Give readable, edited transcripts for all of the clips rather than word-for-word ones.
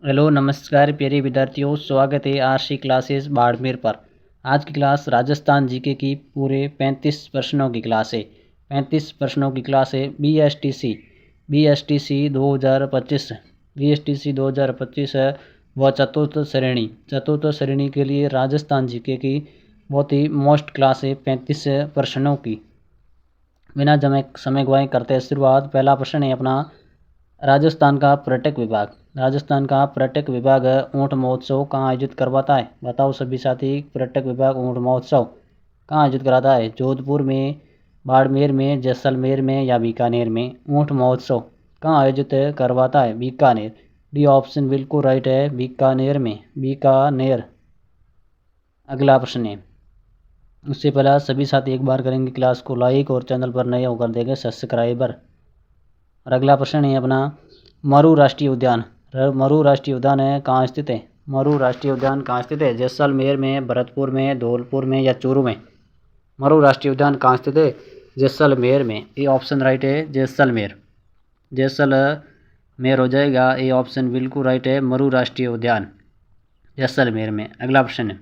Hello नमस्कार प्यारे विद्यार्थियों, स्वागत है आरसी क्लासेस बाड़मेर पर। आज की क्लास राजस्थान जीके की पूरे 35 प्रश्नों की क्लास है। 35 प्रश्नों की क्लास है बीएसटीसी 2025। बीएसटीसी 2025 है वह चतुर्थ श्रेणी के लिए राजस्थान जीके की बहुत ही मोस्ट क्लास है 35 प्रश्नों की। बिना समय गवाए करते हैं शुरुआत। पहला प्रश्न है अपना, राजस्थान का पर्यटक विभाग ऊंट महोत्सव कहाँ आयोजित करवाता है? बताओ सभी साथी, पर्यटक विभाग ऊंट महोत्सव कहाँ आयोजित कराता है? जोधपुर में, बाड़मेर में, जैसलमेर में या बीकानेर में? ऊंट महोत्सव कहाँ आयोजित करवाता है? बीकानेर। डी ऑप्शन बिल्कुल राइट है, बीकानेर में, बीकानेर। अगला प्रश्न है, उससे पहले सभी साथी एक बार करेंगे क्लास को लाइक और चैनल पर नए होकर देंगे सब्सक्राइबर। और अगला प्रश्न है अपना, मरू राष्ट्रीय उद्यान है कहाँ स्थित है? मरू राष्ट्रीय उद्यान कहाँ स्थित है? जैसलमेर में, भरतपुर में, धौलपुर में या चूरू में? मरू राष्ट्रीय उद्यान कहाँ स्थित है? जैसलमेर में। ये ऑप्शन राइट है, जैसलमेर हो जाएगा। ये ऑप्शन बिल्कुल राइट है, मरू राष्ट्रीय उद्यान जैसलमेर में। अगला प्रश्न है,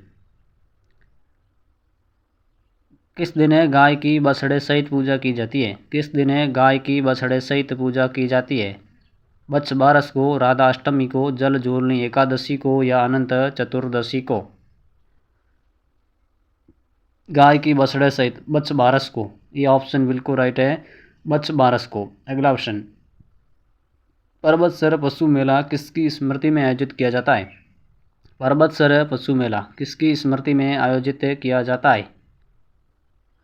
किस दिन गाय की बछड़े सहित पूजा की जाती है? किस दिन गाय की बछड़े सहित पूजा की जाती है? वत्स बारस को, राधा अष्टमी को, जल जोलनी एकादशी को या अनंत चतुर्दशी को? गाय की बछड़े सहित वत्स बारस को। ये ऑप्शन बिल्कुल राइट है, वत्स बारस को। अगला प्रश्न, पर्वतसर पशु मेला किसकी स्मृति में आयोजित किया जाता है? पर्वतसर पशु मेला किसकी स्मृति में आयोजित किया जाता है?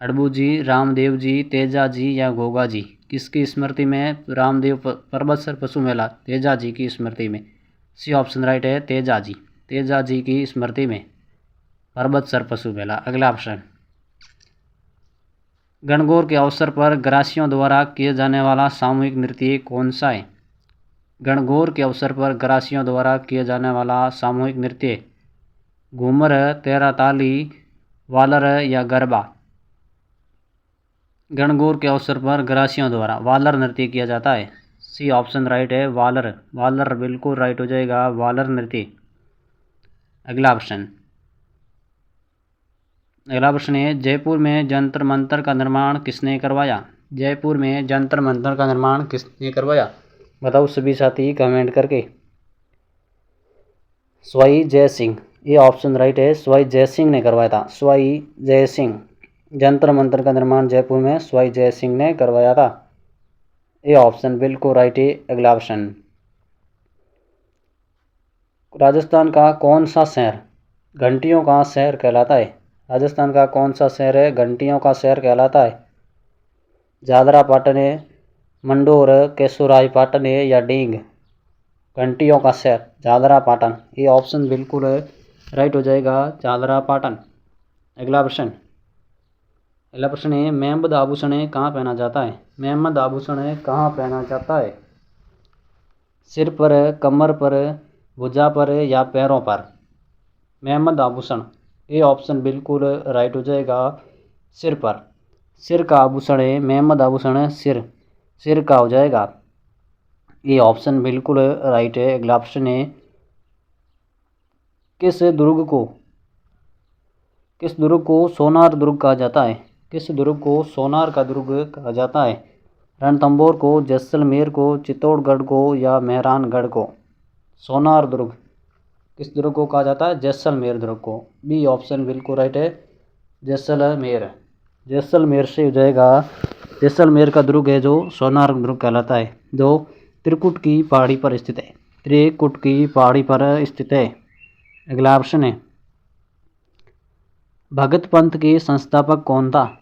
हड़बू जी, रामदेव जी, तेजा जी या गोगा जी? किसकी स्मृति में रामदेव पर्वतसर पशु मेला? तेजा जी की स्मृति में। सी ऑप्शन राइट है, तेजा जी की स्मृति में पर्वतसर पशु मेला। अगला प्रश्न, गणगौर के अवसर पर ग्रासियों द्वारा किए जाने वाला सामूहिक नृत्य कौन सा है? गणगौर के अवसर पर ग्रासियों द्वारा किए जाने वाला सामूहिक नृत्य घूमर, तेरा ताली, वालर या गरबा? गणगौर के अवसर पर ग्रासियों द्वारा वालर नृत्य किया जाता है। सी ऑप्शन राइट है, वालर बिल्कुल राइट हो जाएगा, वालर नृत्य। अगला प्रश्न है, जयपुर में जंतर मंतर का निर्माण किसने करवाया? जयपुर में जंतर मंतर का निर्माण किसने करवाया? बताओ सभी साथी कमेंट करके। स्वाई जय सिंह। ये ऑप्शन राइट है, स्वाई जय सिंह ने करवाया था। स्वाई जय सिंह, जंतर मंतर का निर्माण जयपुर में स्वाई जय सिंह ने करवाया था। ये ऑप्शन बिल्कुल राइट है। अगला प्रश्न, राजस्थान का कौन सा शहर घंटियों का शहर कहलाता है? राजस्थान का कौन सा शहर है घंटियों का शहर कहलाता है? जादरा पाटन है, मंडोर, केशोराय पाटन है या डींग? घंटियों का शहर जादरा पाटन। ये ऑप्शन बिल्कुल राइट हो जाएगा, जादरा पाटन। अगला प्रश्न है, मेहमद आभूषण कहाँ पहना जाता है? मेहमद आभूषण कहाँ पहना जाता है? सिर पर, कमर पर, भुजा पर या पैरों पर? मेहमद आभूषण। ये ऑप्शन बिल्कुल राइट हो जाएगा, सिर पर। सिर का आभूषण है मेहमद आभूषण, सिर का हो जाएगा। ये ऑप्शन बिल्कुल राइट है। अगला प्रश्न है, किस दुर्ग को सोनार दुर्ग कहा जाता है? किस दुर्ग को सोनार का दुर्ग कहा जाता है? रणथंभौर को, जैसलमेर को, चित्तौड़गढ़ को या मेहरानगढ़ को? सोनार दुर्ग किस दुर्ग को कहा जाता है? जैसलमेर दुर्ग को। बी ऑप्शन बिल्कुल राइट है, जैसलमेर से हो जाएगा। जैसलमेर का दुर्ग है जो सोनार दुर्ग कहलाता है, जो त्रिकुट की पहाड़ी पर स्थित है। त्रिकुट की पहाड़ी पर स्थित है। अगला प्रश्न है, भगत पंथ के संस्थापक कौन था?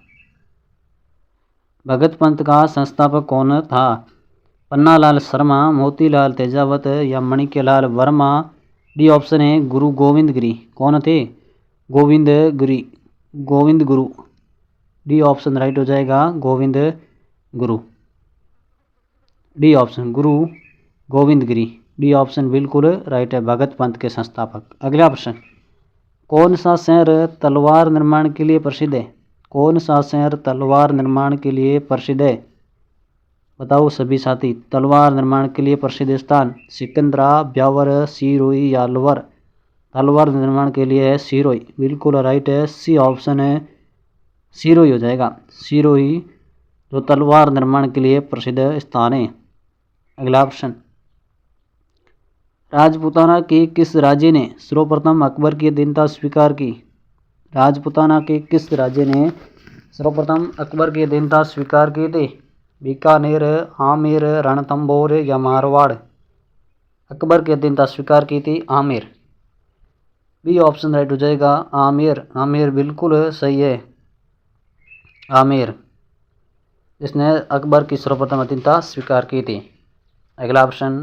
भगत पंथ का संस्थापक कौन था? पन्नालाल शर्मा, मोतीलाल तेजावत या मणिकेलाल वर्मा? डी ऑप्शन है, गुरु गोविंद गिरी। कौन थे? Govind Guru. D option right हो जाएगा, गोविंद गुरु। डी ऑप्शन, गुरु गोविंद गिरी। डी ऑप्शन बिल्कुल राइट है, भगत पंथ के संस्थापक। अगला प्रश्न, कौन सा शहर तलवार निर्माण के लिए प्रसिद्ध है? कौन सा शहर तलवार निर्माण के लिए प्रसिद्ध है? बताओ सभी साथी। तलवार निर्माण के लिए प्रसिद्ध स्थान सिकंदरा, ब्यावर, सिरोही या अलवर। तलवार निर्माण के लिए है सिरोही, बिल्कुल राइट है, सी ऑप्शन है, सिरोही हो जाएगा। सिरोही जो तलवार निर्माण के लिए प्रसिद्ध स्थान है। अगला ऑप्शन, राजपूताना के किस राज्य ने सर्वप्रथम अकबर की अधीनता स्वीकार की। राजपूताना के किस राज्य ने सर्वप्रथम अकबर की अधीनता स्वीकार की थी। बीकानेर, आमेर, रणथंभौर या मारवाड़। अकबर की अधीनता स्वीकार की थी आमेर, बी ऑप्शन राइट हो जाएगा, आमेर। आमेर बिल्कुल सही है, आमेर जिसने अकबर की सर्वप्रथम अधीनता स्वीकार की थी। अगला ऑप्शन,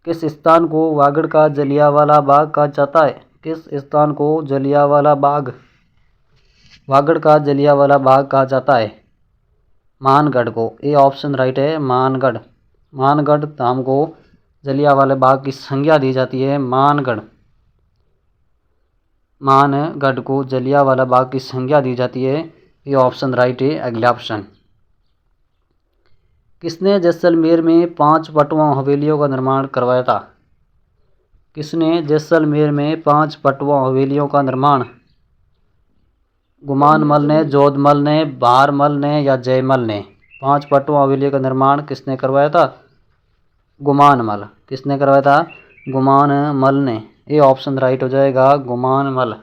किस स्थान को वागड़ का जलियांवाला बाग कहा जाता है। किस स्थान को जलियांवाला बाग, वागड़ का जलियांवाला बाग कहा जाता है। मानगढ़ को, ए ऑप्शन राइट है, मानगढ़। मानगढ़ धाम को जलियांवाला बाग की संज्ञा दी जाती है, मानगढ़। मानगढ़ को जलियांवाला बाग की संज्ञा दी जाती है, ये ऑप्शन राइट है। अगला ऑप्शन, किसने जैसलमेर में 5 पटवा हवेलियों का निर्माण करवाया था। किसने जैसलमेर में 5 पटवा हवेलियों का निर्माण, गुमानमल ने, जोधमल ने, भारमल ने या जयमल ने। 5 पटवा हवेलियों का निर्माण किसने करवाया था, गुमानमल। किसने करवाया था, गुमानमल ने, ये ऑप्शन राइट हो जाएगा, गुमानमल।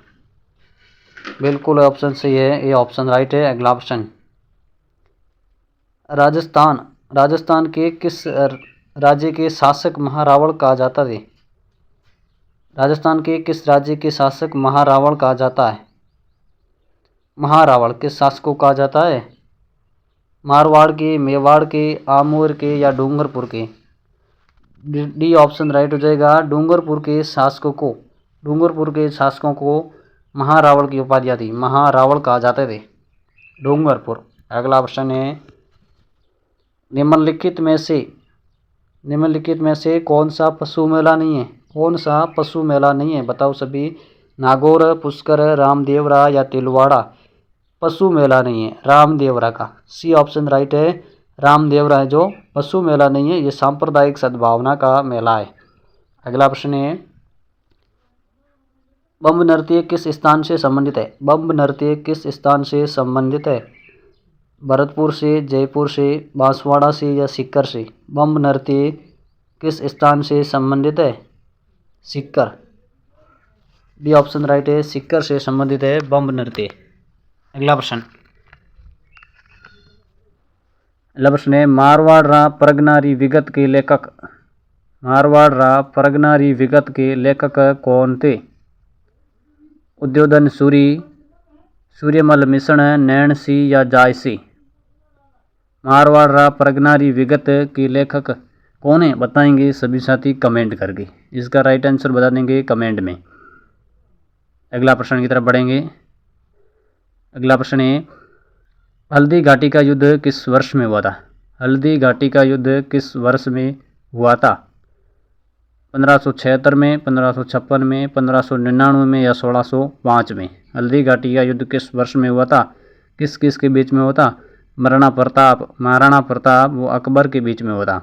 बिल्कुल ऑप्शन सही है, ये ऑप्शन राइट है। अगला ऑप्शन, राजस्थान, राजस्थान के किस राज्य के शासक महारावण कहा जाता है। राजस्थान के किस राज्य के शासक महारावण कहा जाता है। महारावण किस शासक को कहा जाता है, मारवाड़ के, मेवाड़ के, आमेर के या डूंगरपुर के। डी ऑप्शन राइट हो जाएगा, डूंगरपुर के शासकों को, डूंगरपुर के शासकों को महारावण की उपाधियाँ थी, महारावण कहा जाते थे, डूंगरपुर। अगला ऑप्शन है, निम्नलिखित में से कौन सा पशु मेला नहीं है। कौन सा पशु मेला नहीं है, बताओ सभी। नागौर, पुष्कर, रामदेवरा या तिलवाड़ा। पशु मेला नहीं है रामदेवरा का, सी ऑप्शन राइट है, रामदेवरा है जो पशु मेला नहीं है, ये सांप्रदायिक सद्भावना का मेला है। अगला ऑप्शन है, बम्ब नृत्य किस स्थान से संबंधित है। बम्ब नृत्य किस स्थान से संबंधित है, भरतपुर से, जयपुर से, बांसवाड़ा से या सीकर से। बम्ब नृत्य किस स्थान से संबंधित है, सीकर। बी ऑप्शन राइट है, सीकर से संबंधित है बम्ब नृत्य। अगला प्रश्न, है मारवाड़ परगनारी विगत के लेखक। मारवाड़ परगनारी विगत के लेखक कौन थे। उद्योधन सूरी, सूर्यमल मिश्रण, नैण सिंह या जायसी। मारवाड़ परगनारी विगत के लेखक कौन है, बताएंगे सभी साथी कमेंट करके। इसका राइट आंसर बता देंगे कमेंट में। अगला प्रश्न की तरफ बढ़ेंगे। अगला प्रश्न है, हल्दी घाटी का युद्ध किस वर्ष में हुआ था। हल्दी घाटी का युद्ध किस वर्ष में हुआ था। 1576 में, 1556 में, 1599 में या 1605 में। हल्दी घाटी का युद्ध किस वर्ष में हुआ था, किस किस के बीच में हुआ था। महाराणा प्रताप वो अकबर के बीच में हुआ था।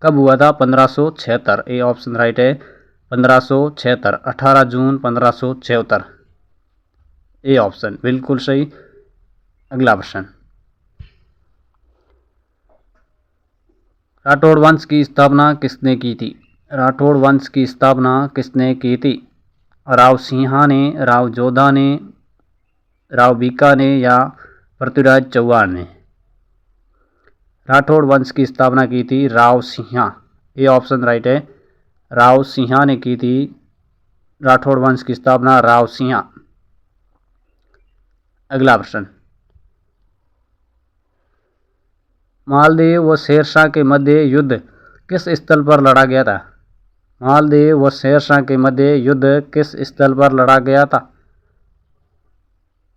कब हुआ था, 1576। ए ऑप्शन राइट है, 1576, 18 जून 1576, ए ऑप्शन बिल्कुल सही। अगला प्रश्न, राठौड़ वंश की स्थापना किसने की थी। राठौड़ वंश की स्थापना किसने की थी। राव सिंहा ने, राव जोधा ने, राव बीका ने या पृथ्वीराज चौहान ने। राठौड़ वंश की स्थापना की थी राव सिंहा, ये ऑप्शन राइट है, राव सिंहा ने की थी राठौड़ वंश की स्थापना, राव सिंहा। अगला प्रश्न, मालदेव व शेरशाह के मध्य युद्ध किस स्थल पर लड़ा गया था। मालदेव व शेरशाह के मध्य युद्ध किस स्थल पर लड़ा गया था।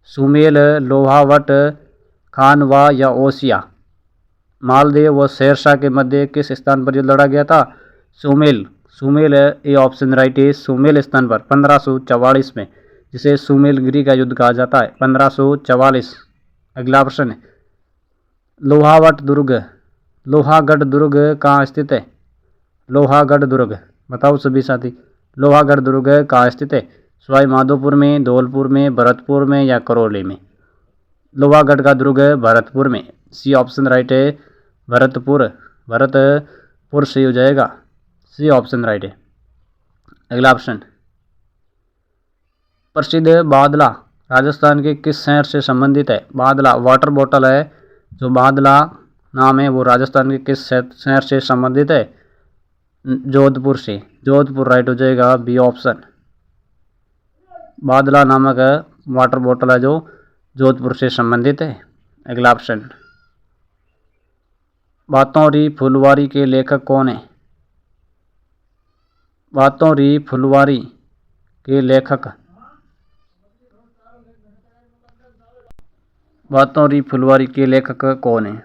सुमेल, लोहावट, खानवा या ओसिया। मालदेव व शेरशाह के मध्य किस स्थान पर युद्ध लड़ा गया था, सुमेल। सुमेल ये ऑप्शन राइट है, सुमेल स्थान पर 1544 में, जिसे सुमेलगिरी का युद्ध कहा जाता है, 1544। अगला प्रश्न है, लोहावट दुर्ग, लोहागढ़ दुर्ग कहाँ स्थित है? लोहागढ़ दुर्ग, बताओ सभी साथी, लोहागढ़ दुर्ग कहाँ स्थित है? सवाई माधोपुर में, धौलपुर में, भरतपुर में या करौली में? लोहागढ़ का दुर्ग भरतपुर में, सी ऑप्शन राइट है। भरतपुर, भरतपुर सही हो जाएगा, सी ऑप्शन राइट है। अगला ऑप्शन, प्रसिद्ध बादला राजस्थान के किस शहर से संबंधित है? बादला वाटर बॉटल है, जो बादला नाम है वो राजस्थान के किस शहर से संबंधित है? जोधपुर से, जोधपुर राइट हो जाएगा, बी ऑप्शन। बादला नामक वाटर बॉटल है जो जोधपुर से संबंधित है। अगला ऑप्शन, बातों री फुलवारी के लेखक कौन है? बातों री फुलवारी के लेखक, बातों री फुलवारी के लेखक कौन है?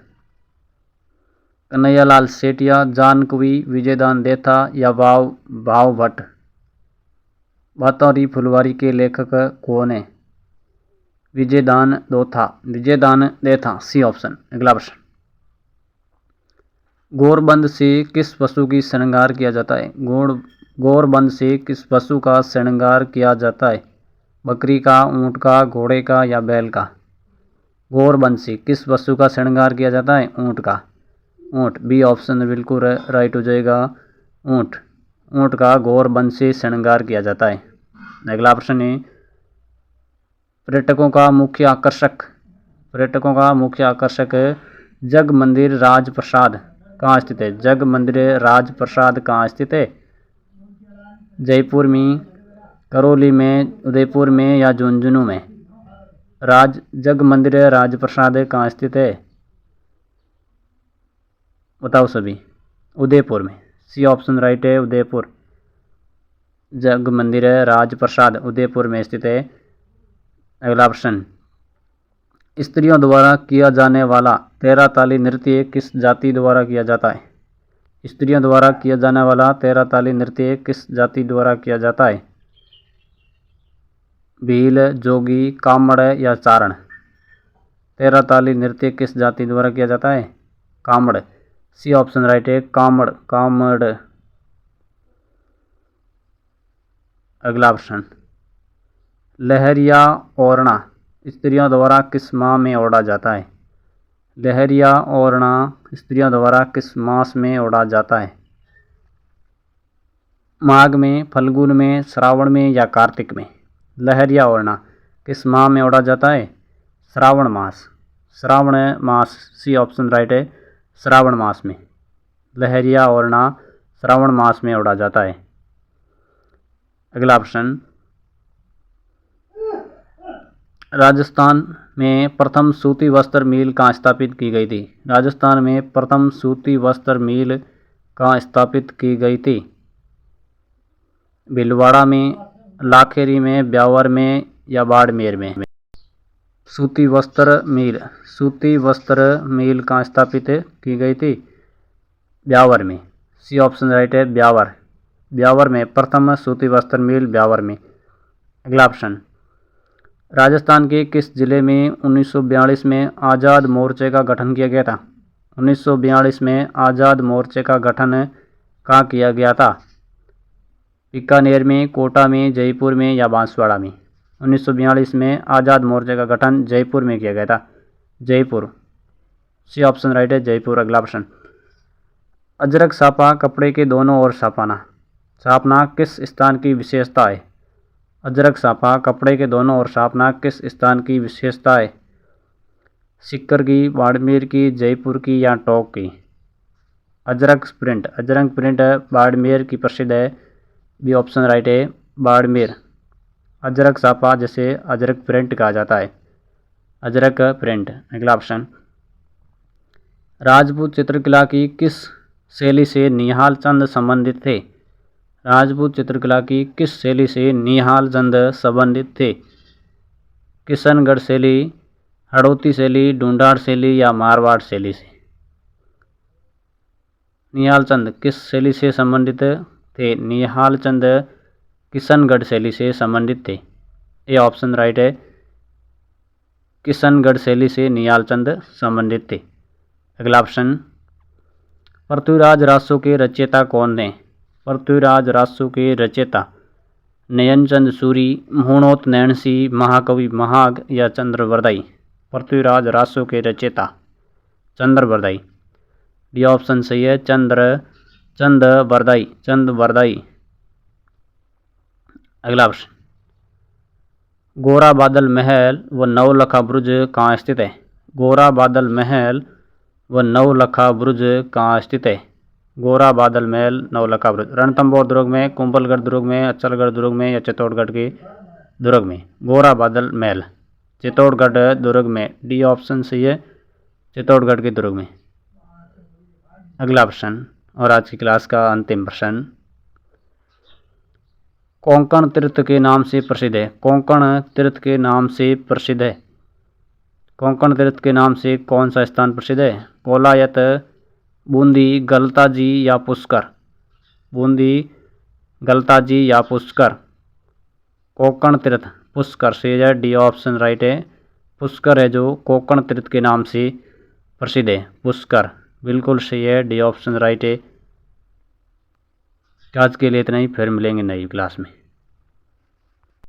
कन्हैयालाल सेठिया, जानकवी, विजयदान देथा या भाव भट्ट? बातों री फुलवारी के लेखक कौन है? Vijaydan Detha, Vijaydan Detha, C option. अगला प्रश्न, गोरबंद से किस पशु की श्रृंगार किया जाता है? गोरबंद से किस पशु का श्रृंगार किया जाता है? बकरी का, ऊंट का, घोड़े का या बैल का? गोरबंद से किस पशु का श्रृंगार किया जाता है? ऊंट का, ऊंट, बी ऑप्शन बिल्कुल राइट हो जाएगा, ऊंट, ऊंट का गोरबंद से श्रृंगार किया जाता है। अगला प्रश्न है, पर्यटकों का मुख्य आकर्षक, पर्यटकों का मुख्य आकर्षक जग मंदिर राजप्रसाद कहाँ स्थित है? जग मंदिर राजप्रसाद कहाँ स्थित है? जयपुर में, करौली में, उदयपुर में या झुंझुनू में? जग मंदिर राजप्रसाद कहाँ स्थित है? बताओ सभी, उदयपुर में, सी ऑप्शन राइट है, उदयपुर। जग मंदिर राजप्रसाद उदयपुर में स्थित है। अगला प्रश्न, स्त्रियों द्वारा किया जाने वाला तेरह ताली नृत्य किस जाति द्वारा किया जाता है? स्त्रियों द्वारा किया जाने वाला तेरह ताली नृत्य किस जाति द्वारा किया जाता है? भील, जोगी, कामड़ या चारण? तेरह ताली नृत्य किस जाति द्वारा किया जाता है? कामड़, सी ऑप्शन राइट है, कामड़, कामड़। अगला प्रश्न, लहरिया ओढ़ना स्त्रियों द्वारा किस माह में ओढ़ा जाता है? लहरिया ओढ़ना स्त्रियों द्वारा किस मास में ओढ़ा जाता है? माघ में, फल्गुन में, श्रावण में या कार्तिक में? लहरिया ओढ़ना किस माह में ओढ़ा जाता है? श्रावण मास, श्रावण मास, सी ऑप्शन राइट है, श्रावण मास में। लहरिया ओढ़ना श्रावण मास में ओढ़ा जाता है। अगला प्रश्न, राजस्थान में प्रथम सूती वस्त्र मिल कहाँ स्थापित की गई थी? राजस्थान में प्रथम सूती वस्त्र मिल कहाँ स्थापित की गई थी? भीलवाड़ा में, लाखेरी में, ब्यावर में या बाड़मेर में? सूती वस्त्र मिल कहाँ स्थापित की गई थी? ब्यावर में, सी ऑप्शन राइट है, ब्यावर। ब्यावर में प्रथम सूती वस्त्र मिल ब्यावर में। अगला ऑप्शन, राजस्थान के किस जिले में 1942 में आज़ाद मोर्चे का गठन किया गया था? 1942 में आज़ाद मोर्चे का गठन कहाँ किया गया था? बीकानेर में, कोटा में, जयपुर में या बांसवाड़ा में? 1942 में आज़ाद मोर्चे का गठन जयपुर में किया गया था, जयपुर, सी ऑप्शन राइट है, जयपुर। अगला प्रश्न, अजरक छापा कपड़े के दोनों ओर छापना किस स्थान की विशेषता है? अजरक छापा कपड़े के दोनों ओर छापना किस स्थान की विशेषता है? सीकर की, बाड़मेर की, जयपुर की या टोंक की? अजरक प्रिंट बाड़मेर की प्रसिद्ध है, बी ऑप्शन राइट है, बाड़मेर। अजरक छापा जैसे अजरक प्रिंट कहा जाता है, अजरक प्रिंट। अगला ऑप्शन, राजपूत चित्रकला की किस शैली से निहाल चंद संबंधित थे? राजपूत चित्रकला की किस शैली से निहाल चंद संबंधित थे? किशनगढ़ शैली, हड़ौती शैली, ढूंढाड़ शैली या मारवाड़ शैली से? निहाल चंद किस शैली से संबंधित थे? निहाल चंद किशनगढ़ शैली से संबंधित थे, ये ऑप्शन राइट है, किशनगढ़ शैली से निहाल चंद संबंधित थे। अगला ऑप्शन, पृथ्वीराज रासो के रचयिता कौन थे? पृथ्वीराज रासो के रचयिता नयनचंद सूरी, हुणोत नैणसी, महाकवि महाग या चंद्रवरदाई? पृथ्वीराज रासो के रचयिता चंद्रवरदाई। डी ऑप्शन सही है, चंद्रवरदाई। अगला ऑप्शन, गोरा बादल महल व नवलखा बुर्ज कहाँ स्थित है? गोरा बादल महल व नवलखा बुर्ज कहाँ स्थित है? गोरा बादल महल, नवलखा बुर्ज रणथंभौर दुर्ग में, कुंभलगढ़ दुर्ग में, अचलगढ़ दुर्ग में या चित्तौड़गढ़ के दुर्ग में? गोरा बादल महल चित्तौड़गढ़ दुर्ग में। डी ऑप्शन सही है, चित्तौड़गढ़ के दुर्ग में। अगला ऑप्शन और आज की क्लास का अंतिम प्रश्न, कोंकण तीर्थ के नाम से प्रसिद्ध है? कोंकण तीर्थ के नाम से प्रसिद्ध है। कोंकण तीर्थ के नाम से कौन सा स्थान प्रसिद्ध है? कोलायत, बूंदी, गलताजी या पुष्कर? बूंदी, गलताजी या पुष्कर? कोंकण तीर्थ पुष्कर से है। डी ऑप्शन राइट है, पुष्कर है जो कोंकण तीर्थ के नाम से प्रसिद्ध है। पुष्कर बिल्कुल सही है, डी ऑप्शन राइट है। आज के लिए इतना ही, फिर मिलेंगे नई क्लास में।